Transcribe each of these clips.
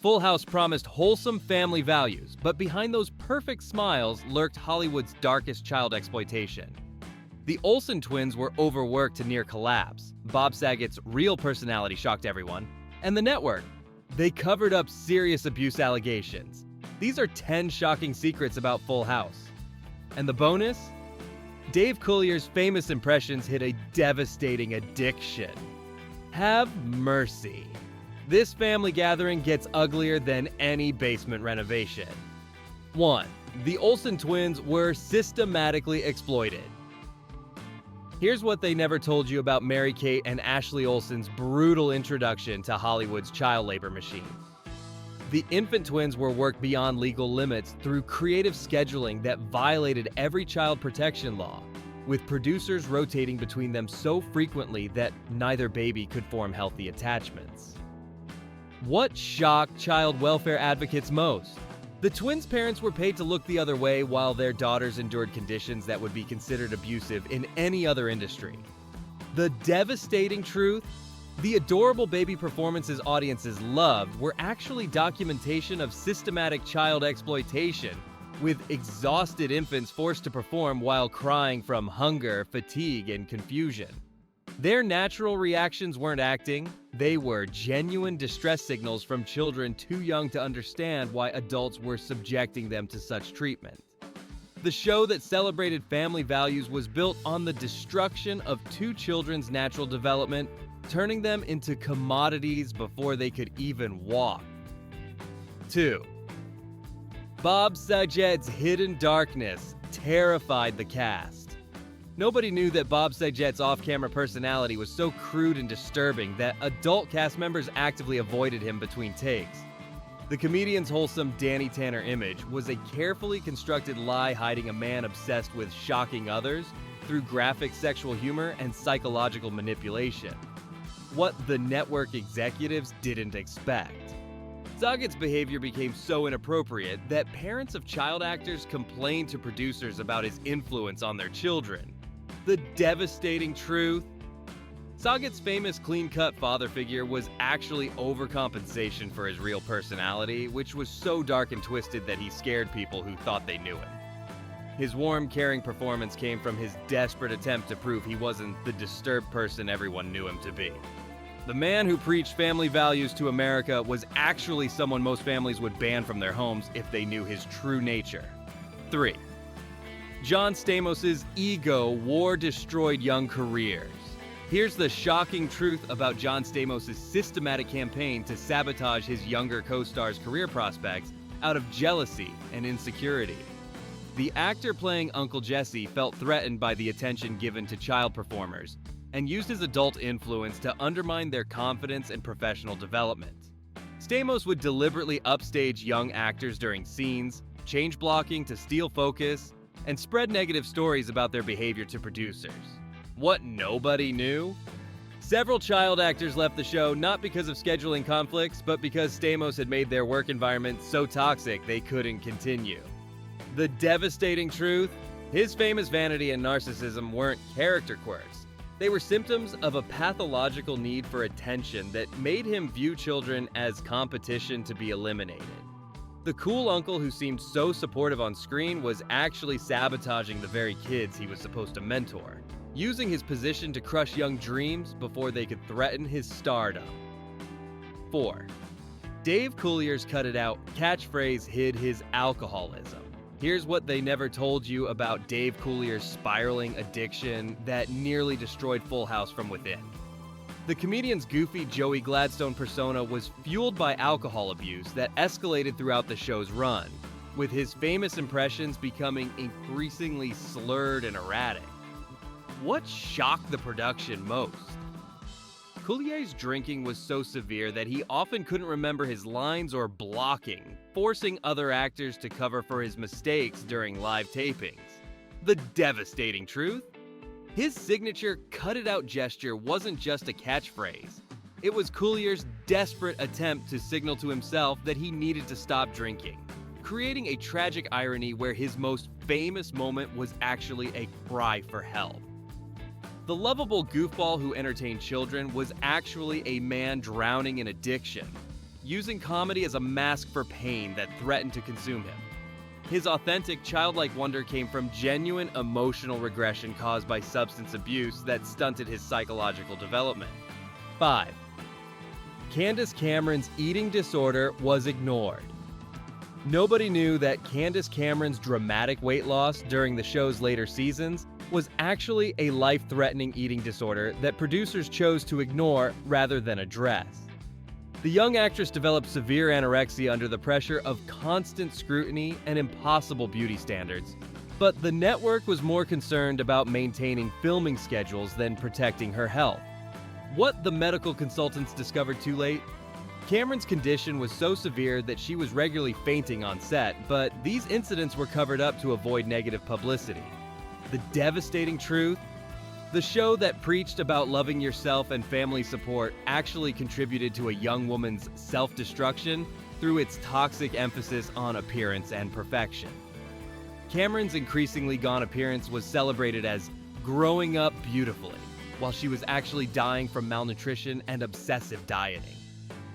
Full House promised wholesome family values, but behind those perfect smiles lurked Hollywood's darkest child exploitation. The Olsen twins were overworked to near collapse. Bob Saget's real personality shocked everyone. And the network, they covered up serious abuse allegations. These are 10 shocking secrets about Full House. And the bonus? Dave Coolier's famous impressions hit a devastating addiction. Have mercy. This family gathering gets uglier than any basement renovation. 1. The Olsen twins were systematically exploited. Here's what they never told you about Mary-Kate and Ashley Olsen's brutal introduction to Hollywood's child labor machine. The infant twins were worked beyond legal limits through creative scheduling that violated every child protection law, with producers rotating between them so frequently that neither baby could form healthy attachments. What shocked child welfare advocates most? The twins' parents were paid to look the other way while their daughters endured conditions that would be considered abusive in any other industry. The devastating truth? The adorable baby performances audiences loved were actually documentation of systematic child exploitation, with exhausted infants forced to perform while crying from hunger, fatigue, and confusion. Their natural reactions weren't acting, they were genuine distress signals from children too young to understand why adults were subjecting them to such treatment. The show that celebrated family values was built on the destruction of two children's natural development, turning them into commodities before they could even walk. 2. Bob Saget's hidden darkness terrified the cast. Nobody knew that Bob Saget's off-camera personality was so crude and disturbing that adult cast members actively avoided him between takes. The comedian's wholesome Danny Tanner image was a carefully constructed lie hiding a man obsessed with shocking others through graphic sexual humor and psychological manipulation. What the network executives didn't expect. Sagets' behavior became so inappropriate that parents of child actors complained to producers about his influence on their children. The devastating truth? Sagets' famous clean-cut father figure was actually overcompensation for his real personality, which was so dark and twisted that he scared people who thought they knew him. His warm, caring performance came from his desperate attempt to prove he wasn't the disturbed person everyone knew him to be. The man who preached family values to America was actually someone most families would ban from their homes if they knew his true nature. 3. John Stamos' ego war-destroyed young careers. Here's the shocking truth about John Stamos' systematic campaign to sabotage his younger co-stars' career prospects out of jealousy and insecurity. The actor playing Uncle Jesse felt threatened by the attention given to child performers and used his adult influence to undermine their confidence and professional development. Stamos would deliberately upstage young actors during scenes, change blocking to steal focus, and spread negative stories about their behavior to producers. What nobody knew? Several child actors left the show not because of scheduling conflicts, but because Stamos had made their work environment so toxic they couldn't continue. The devastating truth? His famous vanity and narcissism weren't character quirks. They were symptoms of a pathological need for attention that made him view children as competition to be eliminated. The cool uncle who seemed so supportive on screen was actually sabotaging the very kids he was supposed to mentor, using his position to crush young dreams before they could threaten his stardom. 4. Dave Coolier's cut it out catchphrase hid his alcoholism. Here's what they never told you about Dave Coolier's spiraling addiction that nearly destroyed Full House from within. The comedian's goofy Joey Gladstone persona was fueled by alcohol abuse that escalated throughout the show's run, with his famous impressions becoming increasingly slurred and erratic. What shocked the production most? Coolier's drinking was so severe that he often couldn't remember his lines or blocking, forcing other actors to cover for his mistakes during live tapings. The devastating truth? His signature cut-it-out gesture wasn't just a catchphrase. It was Coolier's desperate attempt to signal to himself that he needed to stop drinking, creating a tragic irony where his most famous moment was actually a cry for help. The lovable goofball who entertained children was actually a man drowning in addiction. using comedy as a mask for pain that threatened to consume him. His authentic, childlike wonder came from genuine emotional regression caused by substance abuse that stunted his psychological development. 5. Candace Camerons' eating disorder was ignored. Nobody knew that Candace Camerons' dramatic weight loss during the show's later seasons was actually a life-threatening eating disorder that producers chose to ignore rather than address. The young actress developed severe anorexia under the pressure of constant scrutiny and impossible beauty standards, but the network was more concerned about maintaining filming schedules than protecting her health. What the medical consultants discovered too late? Cameron's condition was so severe that she was regularly fainting on set, but these incidents were covered up to avoid negative publicity. The devastating truth? The show that preached about loving yourself and family support actually contributed to a young woman's self-destruction through its toxic emphasis on appearance and perfection. Cameron's increasingly gaunt appearance was celebrated as growing up beautifully, while she was actually dying from malnutrition and obsessive dieting.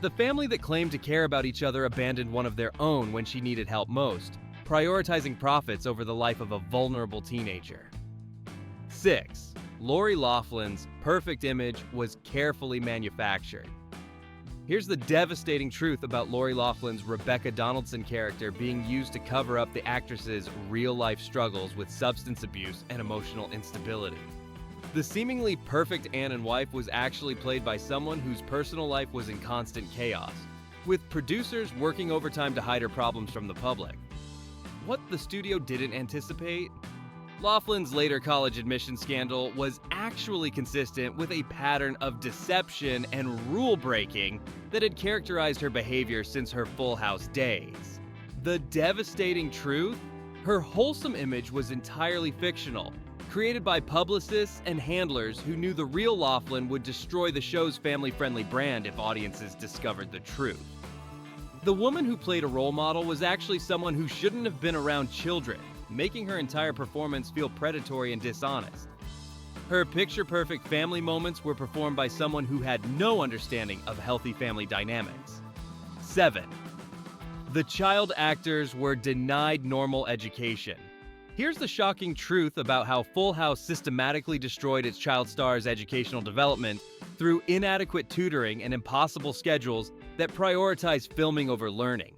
The family that claimed to care about each other abandoned one of their own when she needed help most, prioritizing profits over the life of a vulnerable teenager. 6. Lori Loughlin's perfect image was carefully manufactured. Here's the devastating truth about Lori Loughlin's Rebecca Donaldson character being used to cover up the actress's real-life struggles with substance abuse and emotional instability. The seemingly perfect Ann and wife was actually played by someone whose personal life was in constant chaos, with producers working overtime to hide her problems from the public. What the studio didn't anticipate? Loughlin's later college admission scandal was actually consistent with a pattern of deception and rule-breaking that had characterized her behavior since her Full House days. The devastating truth? Her wholesome image was entirely fictional, created by publicists and handlers who knew the real Loughlin would destroy the show's family-friendly brand if audiences discovered the truth. The woman who played a role model was actually someone who shouldn't have been around children, making her entire performance feel predatory and dishonest. Her picture-perfect family moments were performed by someone who had no understanding of healthy family dynamics. 7. The child actors were denied normal education. Here's the shocking truth about how Full House systematically destroyed its child stars' educational development through inadequate tutoring and impossible schedules that prioritize filming over learning.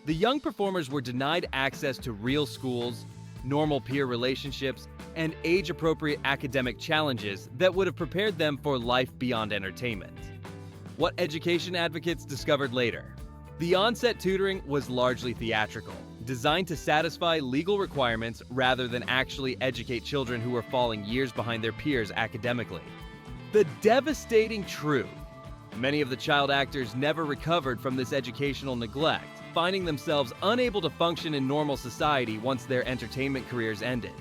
The young performers were denied access to real schools, normal peer relationships, and age-appropriate academic challenges that would have prepared them for life beyond entertainment. What education advocates discovered later? The on-set tutoring was largely theatrical, designed to satisfy legal requirements rather than actually educate children who were falling years behind their peers academically. The devastating truth: many of the child actors never recovered from this educational neglect, finding themselves unable to function in normal society once their entertainment careers ended.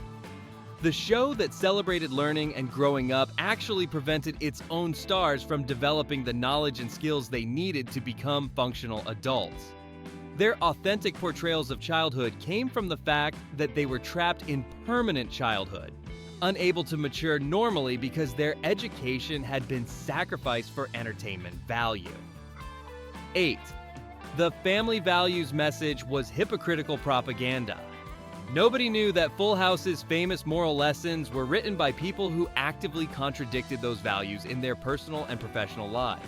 The show that celebrated learning and growing up actually prevented its own stars from developing the knowledge and skills they needed to become functional adults. Their authentic portrayals of childhood came from the fact that they were trapped in permanent childhood, unable to mature normally because their education had been sacrificed for entertainment value. 8. The family values message was hypocritical propaganda. Nobody knew that Full House's famous moral lessons were written by people who actively contradicted those values in their personal and professional lives.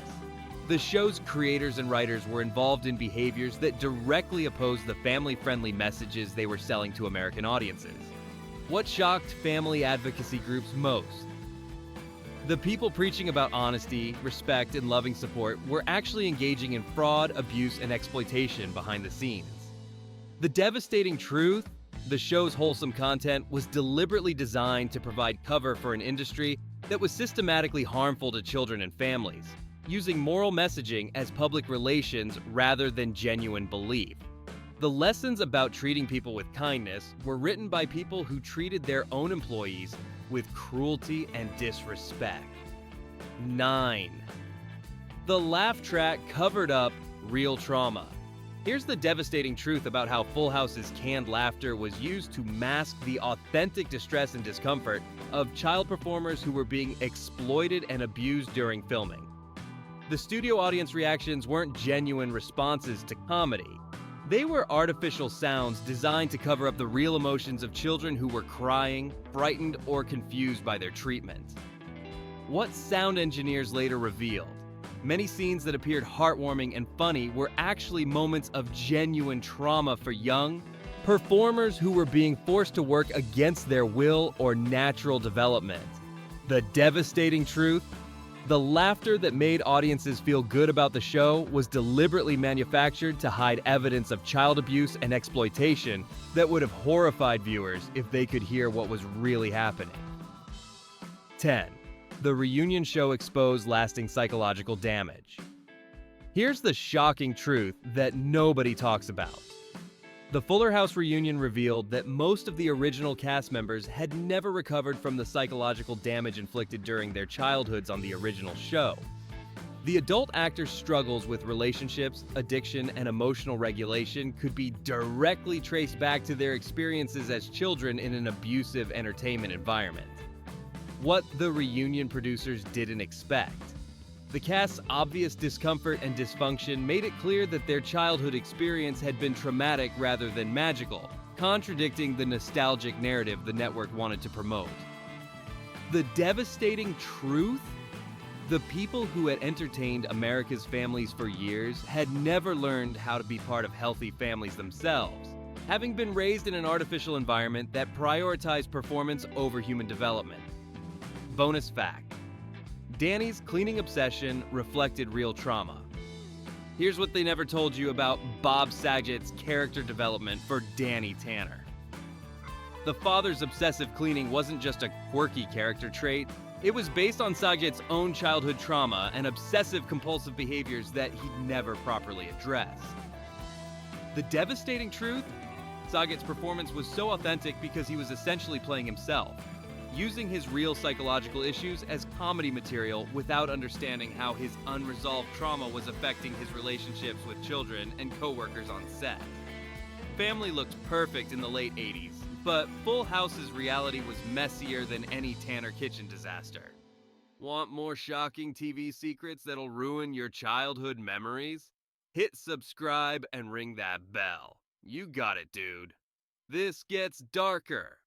The show's creators and writers were involved in behaviors that directly opposed the family-friendly messages they were selling to American audiences. What shocked family advocacy groups most? The people preaching about honesty, respect, and loving support were actually engaging in fraud, abuse, and exploitation behind the scenes. The devastating truth? The show's wholesome content was deliberately designed to provide cover for an industry that was systematically harmful to children and families, using moral messaging as public relations rather than genuine belief. The lessons about treating people with kindness were written by people who treated their own employees with cruelty and disrespect. 9. The laugh track covered up real trauma. Here's the devastating truth about how Full House's canned laughter was used to mask the authentic distress and discomfort of child performers who were being exploited and abused during filming. The studio audience reactions weren't genuine responses to comedy. They were artificial sounds designed to cover up the real emotions of children who were crying, frightened, or confused by their treatment. What sound engineers later revealed: many scenes that appeared heartwarming and funny were actually moments of genuine trauma for young performers who were being forced to work against their will or natural development. The devastating truth: the laughter that made audiences feel good about the show was deliberately manufactured to hide evidence of child abuse and exploitation that would have horrified viewers if they could hear what was really happening. 10. The reunion show exposed lasting psychological damage. Here's the shocking truth that nobody talks about. The Fuller House reunion revealed that most of the original cast members had never recovered from the psychological damage inflicted during their childhoods on the original show. The adult actors' struggles with relationships, addiction, and emotional regulation could be directly traced back to their experiences as children in an abusive entertainment environment. What the reunion producers didn't expect: the cast's obvious discomfort and dysfunction made it clear that their childhood experience had been traumatic rather than magical, contradicting the nostalgic narrative the network wanted to promote. The devastating truth: the people who had entertained America's families for years had never learned how to be part of healthy families themselves, having been raised in an artificial environment that prioritized performance over human development. Bonus fact: Danny's cleaning obsession reflected real trauma. Here's what they never told you about Bob Saget's character development for Danny Tanner. The father's obsessive cleaning wasn't just a quirky character trait, it was based on Saget's own childhood trauma and obsessive-compulsive behaviors that he'd never properly addressed. The devastating truth: Saget's performance was so authentic because he was essentially playing himself, using his real psychological issues as comedy material without understanding how his unresolved trauma was affecting his relationships with children and co-workers on set. Family looked perfect in the late 80s, but Full House's reality was messier than any Tanner Kitchen disaster. Want more shocking TV secrets that'll ruin your childhood memories? Hit subscribe and ring that bell. You got it, dude. This gets darker.